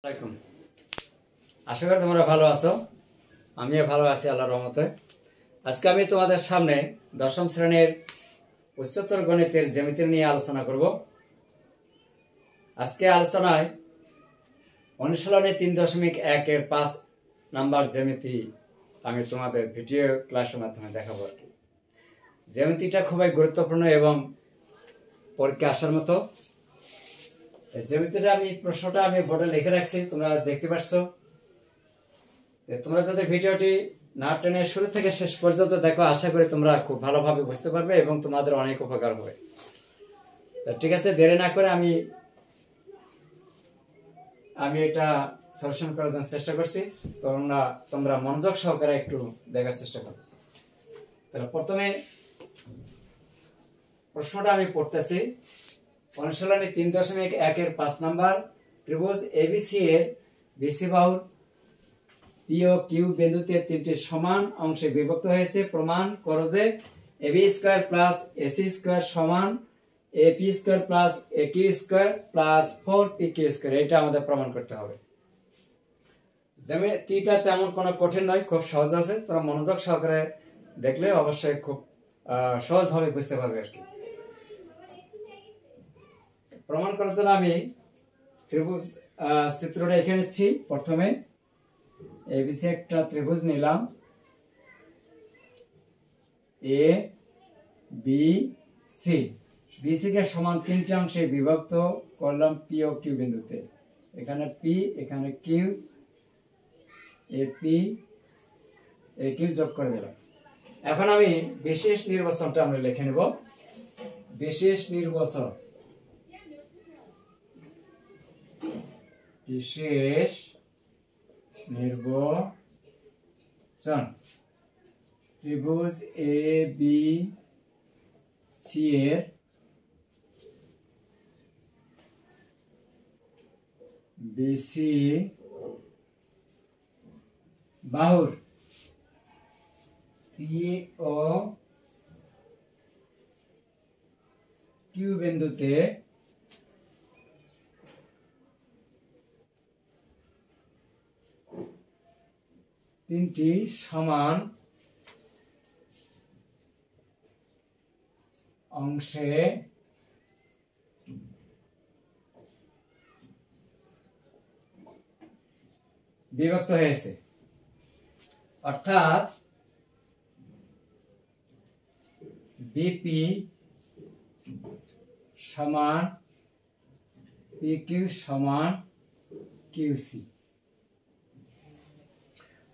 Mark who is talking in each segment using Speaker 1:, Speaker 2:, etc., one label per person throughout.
Speaker 1: আসসালামু আশা করি তোমরা ভালো আছো। আমিও ভালো আছি আল্লাহর রহমতে। আজকে আমি তোমাদের সামনে দশম শ্রেণীর উচ্চতর গণিতের জ্যামিতি নিয়ে আলোচনা করব। আজকে আলোচনায় অনুশীলনী 3.1 এর 5 নাম্বার জ্যামিতি আমি তোমাদের ভিডিও ক্লাসের মাধ্যমে দেখাবো। আর কি জ্যামিতিটা খুবই গুরুত্বপূর্ণ এবং পরীক্ষা আসার মতো। জ্যামিতিটা প্রশ্নটা আমি বোর্ডে লিখে রাখছি, তোমরা দেখতে পাচ্ছ। তোমরা যদি ভিডিওটি না টেনে শুরু থেকে শেষ পর্যন্ত দেখো, আশা করি তোমরা খুব ভালোভাবে বুঝতে পারবে এবং তোমাদের অনেক উপকার হবে। ঠিক আছে, দেরি না করে আমি এটা সলিউশন করার জন্য চেষ্টা করছি। তোমরা মনোযোগ সহকারে একটু দেখার চেষ্টা করো। তাহলে প্রথমে প্রশ্নটা আমি পড়তেছি। অনুশীলনী 3.1 এর 5 নাম্বার, ত্রিভুজ এবিসি এর বিসি বাহুর পি ও কিউ বিন্দুতে তিনটি সমান অংশে বিভক্ত হয়েছে। প্রমাণ করো যে AB square plus AC square সমান AP square plus AQ square plus 4pq square. এটা আমাদের প্রমাণ করতে হবে। জ্যামিতিটা তেমন কোনো কঠিন নয়, খুব সহজ আছে। তোমরা মনোযোগ সহকারে দেখলে অবশ্যই খুব সহজভাবে বুঝতে পারবে আর কি। প্রমাণ করার জন্য আমি ত্রিভুজ চিত্রটা এঁকে নিচ্ছি। প্রথমে এবিসি একটা ত্রিভুজ নিলাম, এ বি সি। বিসি কে সমান তিনটি অংশে বিভক্ত করলাম পি ও কিউ বিন্দুতে। এখানে পি, এখানে কিউ, এপি এ কিউ যোগ করে দিলাম। এখন আমি বিশেষ নির্বাচনটা আমরা লিখে নেব। বিশেষ নির্বাচন, বিশেষ নির্বাচন ত্রিভুজ এ বি সি এর বিসি বাহুর পি ও কিউ বিন্দুতে তিনটি সমান অংশে বিভক্ত হয়েছে। অর্থাৎ বিপি সমান পিকিউ সমান কিউসি।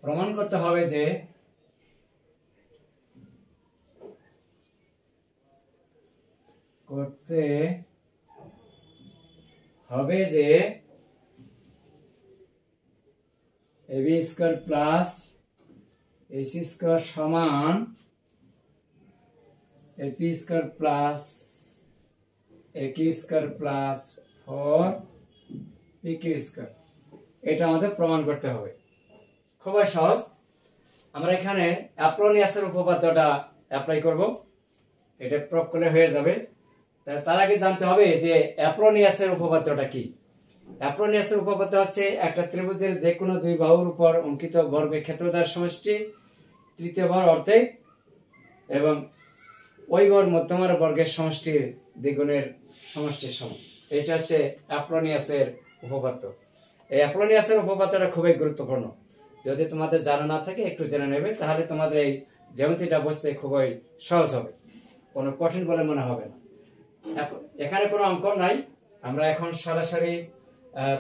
Speaker 1: প্রমাণ করতে হবে যে AB square plus AC square সমান AP square plus AQ square plus 4pq square. এটা আমাদের প্রমাণ করতে হবে। খুবই সহজ। আমরা এখানে অ্যাপ্রোনিয়াসের উপপাদ্যটা অ্যাপ্লাই করব। এটা প্রয়োগ করলে হয়ে যাবে। তার আগে জানতে হবে যে অ্যাপ্রোনিয়াসের উপপাদ্যটা কি। অ্যাপ্রোনিয়াসের উপপাদ্য হচ্ছে একটা ত্রিভুজের যে কোনো দুই বাহুর উপর অঙ্কিত বর্গের ক্ষেত্রদ্বয়ের সমষ্টি তৃতীয় বাহুর অর্ধেক এবং ওই বাহুর মধ্যমার বর্গের সমষ্টির দ্বিগুণের সমষ্টির সমান। এটা হচ্ছে অ্যাপ্রোনিয়াসের উপপাদ্য। এই অ্যাপ্রোনিয়াসের উপপাদ্যটা খুবই গুরুত্বপূর্ণ। যদি তোমাদের জানা না থাকে একটু জেনে নেবে, তাহলে তোমাদের এই জ্যামিতিটা বুঝতে খুবই সহজ হবে, কোনো কঠিন বলে মনে হবে না। এখানে কোনো অঙ্ক নাই, আমরা এখন সরাসরি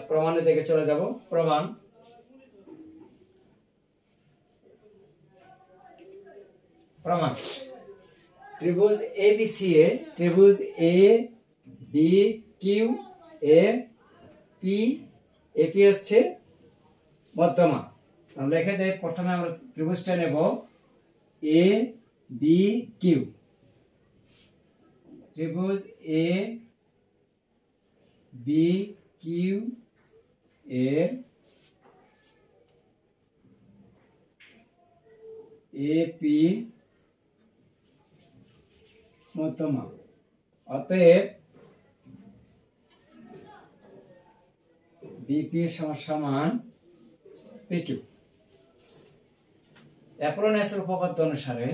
Speaker 1: প্রমাণের দিকে চলে যাব। প্রমাণ ত্রিভুজ এবিসি এ ত্রিভুজ A B Q A P AP হচ্ছে মধ্যমা। আমরা লিখে দেই, প্রথমে আমরা ত্রিভুজটা নেব এ বি কিউ। ত্রিভুজ এ বি কিউ এর এপি মধ্যমা। অতএব বিপি সমান পিকিউ। অ্যাপোলোনিয়াসের উপপাদ্য অনুসারে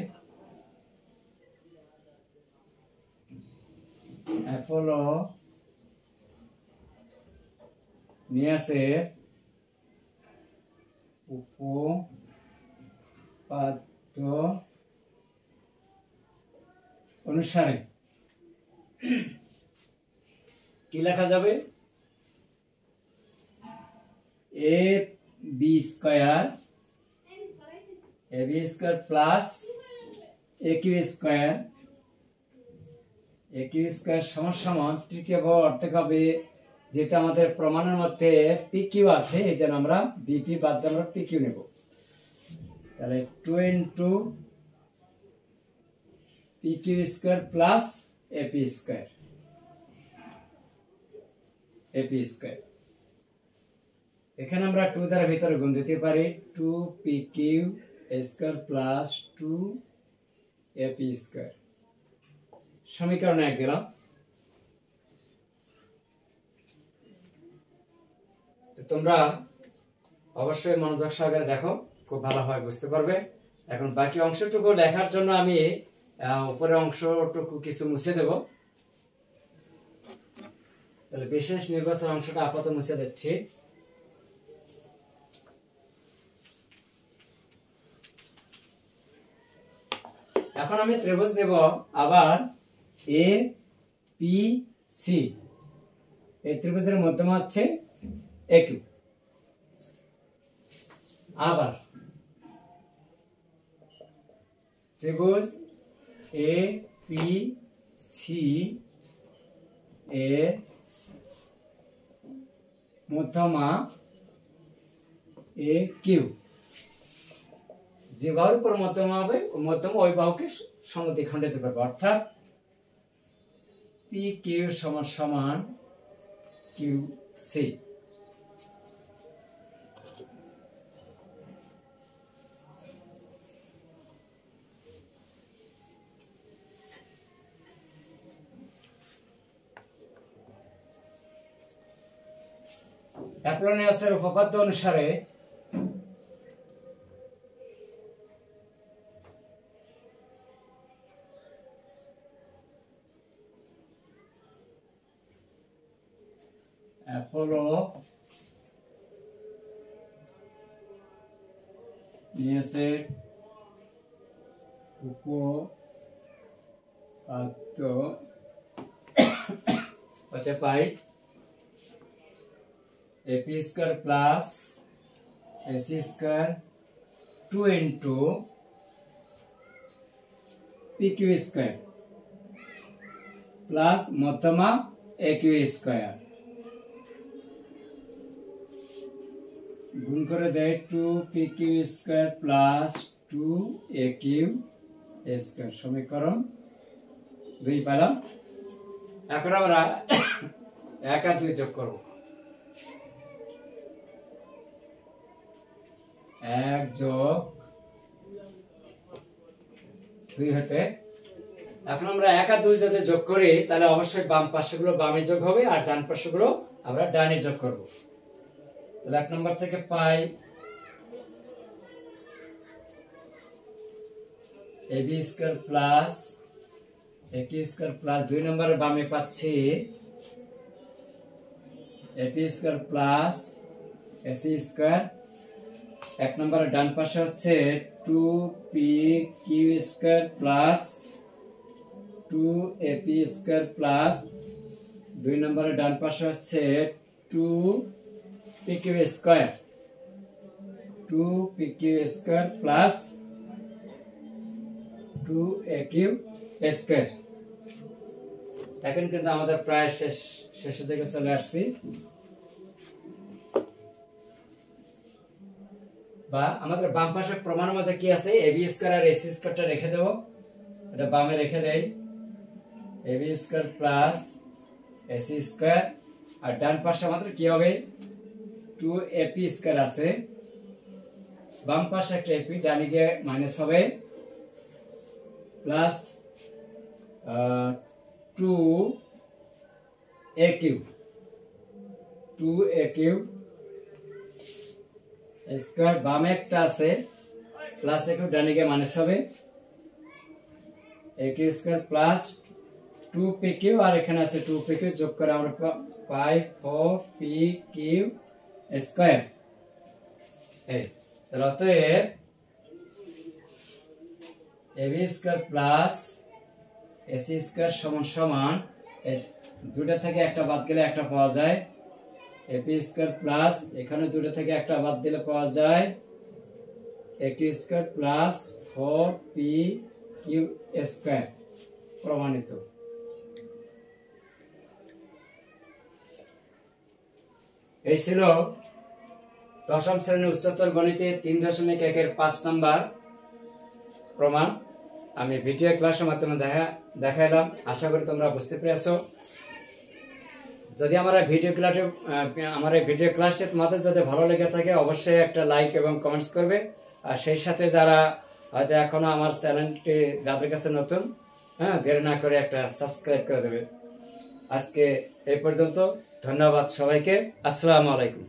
Speaker 1: অ্যাপোলোনিয়াসের উপপাদ্য অনুসারে কি লেখা যাবে? A B square plus A Q square সমান তৃতীয় বাহু অর্ধেক হবে। যেহেতু আমাদের প্রমাণের মধ্যে পি কিউ আছে, এই জন্য আমরা বিপি বাদ দিয়ে আমরা পি কিউ নেব। তাহলে 2 into P Q square plus AP square. এখানে আমরা 2 দ্বারা ভিতরে গুণ দিতে পারি, 2 P Q square plus 2 AP square. সমীকরণে এক গেলাম। তোমরা অবশ্যই মনোযোগ সহকারে দেখো, খুব ভালোভাবে বুঝতে পারবে। এখন বাকি অংশটুকু দেখার জন্য আমি উপরের অংশটুকু কিছু মুছে দেব। তাহলে বিশেষ নির্বাচন অংশটা আপাতত মুছে দিচ্ছি। এখন আমি ত্রিভুজ নেব আবার এ পি সি। এই ত্রিভুজের মধ্যমা হচ্ছে এ কিউ। আবার ত্রিভুজ এ পি সি এর মধ্যমা এ কিউ। যে বাহুর উপর মধ্যমা হবে মধ্যমা ওই বাহুকে সমদ্বিখণ্ডিত করবে, অর্থাৎ পি কিউ সমান কিউ সি। অ্যাপোলোনিয়াসের উপপাদ্য অনুসারে অ্যাপোলোনিয়াসের উপপাদ্য হতে পাই AP square plus AC square 2 into P Q square plus মধ্যমা এ কিউ স্কয়ার গুণ করে দেয় 2 P Q square plus 2 A Q square. সমীকরণ 2 পেলাম। এখন আমরা 1 আর 2 যোগ করব। 1 যোগ 2 হতে এখন আমরা 1 আর 2 যদি যোগ করি তাহলে অবশ্যই বাম পাশেগুলো বামে যোগ হবে আর ডান পাশেগুলো আমরা ডানে যোগ করব। তাহলে 1 নম্বর থেকে পাই ab square plus ak square plus 2 নম্বরের বামে পাচ্ছি ab square plus ac square. 1 নম্বরের ডান পাশে হচ্ছে 2pq square plus 2ap square plus 2 নম্বরের ডান পাশে হচ্ছে 2pq square 2pq square plus 2aq square. এখন কিন্তু আমাদের প্রায় শেষের দিকে চলে আসছি। বা আমাদের বাম পাশে প্রমাণের মধ্যে কি আছে, ab স্কয়ার আর ac স্কয়ারটা রেখে দেব, এটা বামে রেখে দেই। ab square plus ac square আর ডান পাশে আমাদের কি হবে 2ap স্কয়ার আছে, বাম পাশে একটা ap ডানিকে মাইনাস হবে প্লাস 2aq স্কয়ার বামে একটা আছে প্লাস একটু ডানে গিয়ে মাইনাস হবে a Q square plus 2p Q আর এখানে আছে 2p কিউ যোগ করে আমরা পাই 4p কিউ স্কয়ার এই তাহলে অতএব ab square plus ac square সমান সমান দুটো থেকে একটা বাদ গেলে একটা পাওয়া যায় ab স্কয়ার প্লাস এখানে দুটো থেকে একটা বাদ দিলে পাওয়া যায় a square plus 4p Q square প্রমাণিত। এই ছিল দশম শ্রেণীর উচ্চতর গণিতে 3.1 5 নাম্বার প্রমাণ। আমি ভিডিও ক্লাসের মাধ্যমে দেখাইলাম, আশা করি তোমরা বুঝতে পেরেছো। যদি আমার এই ভিডিও ক্লাসটি তোমাদের যদি ভালো লেগে থাকে অবশ্যই একটা লাইক এবং কমেন্টস করবে, আর সেই সাথে যারা হয়তো এখনো আমার চ্যানেলটি যাদের কাছে নতুন, দেরি না করে একটা সাবস্ক্রাইব করে দেবে। আজকে এই পর্যন্ত, ধন্যবাদ সবাইকে, আসসালামু আলাইকুম।